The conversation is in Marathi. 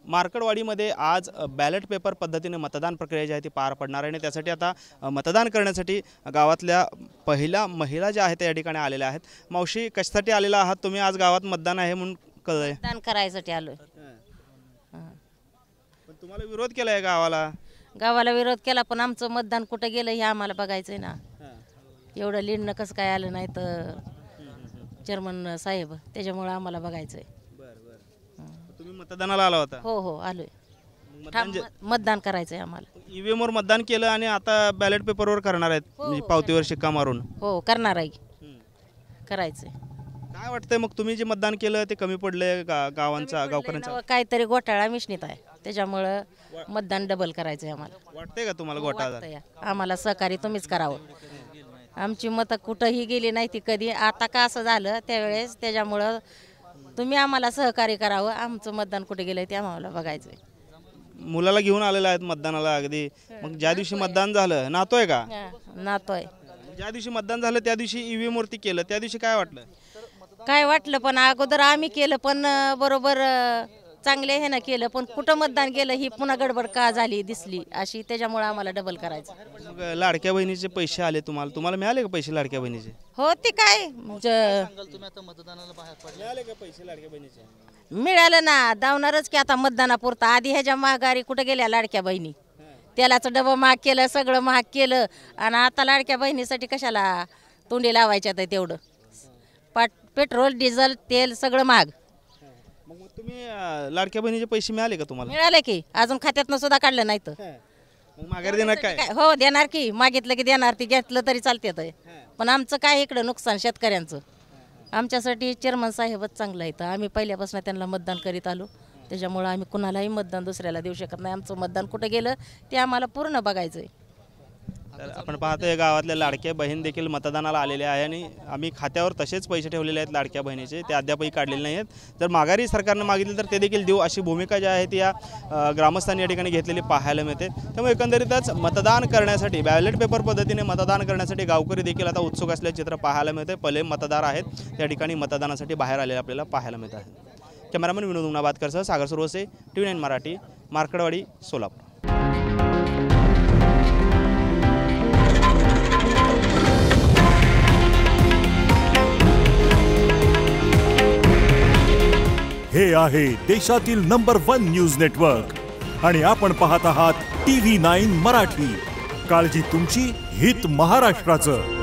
मार्कडवाडीमध्ये आज बॅलेट पेपर पद्धतीने मतदान प्रक्रिया जी आहे ती पार पडणार आहे आणि त्यासाठी आता मतदान करण्यासाठी गावातल्या पहिल्या महिला ज्या आहेत त्या या ठिकाणी आलेल्या आहेत। मावशी, कशासाठी आलेला आहात तुम्ही? आज गावात मतदान आहे म्हणून कळलंय? मतदान करायसाठी आलोय। पण तुम्हाला विरोध केलाय गावाला विरोध केला, पण आमचं मतदान कुठं गेलं हे आम्हाला बघायचंय ना। एवढं लीडनं कसं काय आलं नाही तर चेअरमन साहेब, त्याच्यामुळे आम्हाला बघायचंय। तुम्ही मतदानाला आला होता? हो आलोय। मतदान करायचंय आम्हाला। ईव्हीएम वर मतदान केलं आणि आता बॅलेट पेपरवर करणार आहेत, म्हणजे पावतीवर शिक्का मारून? हो, करणार आहे, करायचंय। काय वाटतंय मग, तुम्ही जे मतदान केलं ते कमी पडलंय गावकऱ्यांचा? काहीतरी घोटाळा मिश्नित आहे, त्याच्यामुळं मतदान डबल करायचंय आम्हाला। वाटतंय का तुम्हाला घोटाळा? आम्हाला सहकार्य तुम्हीच करावं। आमची मतं कुठंही गेली नाही ती कधी, आता का असं झालं त्यावेळेस, त्याच्यामुळं तुम्ही आम्हाला सहकार्य करावं। आमचं मतदान कुठे गेलंय ते आम्हाला बघायचंय। मुलाला घेऊन आलेला आहेत मतदानाला अगदी? मग ज्या दिवशी मतदान झालं, नातोय का? नातोय। ज्या दिवशी मतदान झालं त्या दिवशी ईव्हीएम वरती केलं, त्या दिवशी काय वाटलं? काय वाटलं, पण अगोदर आम्ही केलं, पण बरोबर चांगले हे ना केलं, पण कुठं मतदान केलं ही पुन्हा गडबड का झाली दिसली अशी, त्याच्यामुळे आम्हाला डबल करायचं। मग लाडक्या बहिणीचे पैसे आले तुम्हाला मिळाले का पैसे लाडक्या बहिणीचे? हो, ते काय मिळाले का पैसे लाडक्या बहिणीचे? मिळालं ना, दावणारच की आता मतदानापुरता। आधी ह्याच्या महागारी कुठं गेल्या लाडक्या बहिणी? तेलाचं डबं महाग केलं, सगळं महाग केलं, आणि आता लाडक्या बहिणीसाठी कशाला तोंडी लावायच्यात तेवढं? पेट्रोल, डिझेल, तेल सगळं महाग। मग तुम्ही लाडक्या बहिणीचे पैसे मिळाले का तुम्हाला? मिळाले की, अजून खात्यातनं सुद्धा काढलं नाही तर। मग माघारी देणार काय? हो, देणार की, मागितलं की देणार, ती घेतलं तरी चालते। पण आमचं काय इकडं नुकसान शेतकऱ्यांचं, आमच्यासाठी चेअरमन साहेबच चांगलं आहे। तर आम्ही पहिल्यापासून त्यांना मतदान करीत आलो, त्याच्यामुळे आम्ही कुणालाही मतदान दुसऱ्याला देऊ शकत नाही। आमचं मतदान कुठं गेलं ते आम्हाला पूर्ण बघायचंय। आपण पाहतोय गावातल्या लाडक्या बहीण देखील मतदानाला आलेल्या आहे आणि आम्ही खात्यावर तसेच पैसे ठेवलेले आहेत लाडक्या बहिणीचे, ते अद्यापही काढलेले नाही आहेत। जर माघारी सरकारनं मागितले तर ते देखील देऊ अशी भूमिका जी आहे ती या ग्रामस्थांनी या ठिकाणी घेतलेली पाहायला मिळते। त्यामुळे एकंदरीतच मतदान करण्यासाठी, बॅलेट पेपर पद्धतीने मतदान करण्यासाठी गावकरी देखील आता उत्सुक असल्याचे चित्र पाहायला मिळते। पहिले मतदार आहेत त्या ठिकाणी मतदानासाठी बाहेर आलेले आपल्याला पाहायला मिळत आहे। कॅमेरामन विनोद उनाबादकरसह सागर सुरवसे, TV9 मराठी, मार्कडवाडी, सोलापूर। हे आहे देशातील नंबर 1 न्यूज नेटवर्क आणि आपण पाहत आहात TV9 मराठी। काळजी तुमची, हित महाराष्ट्राचं।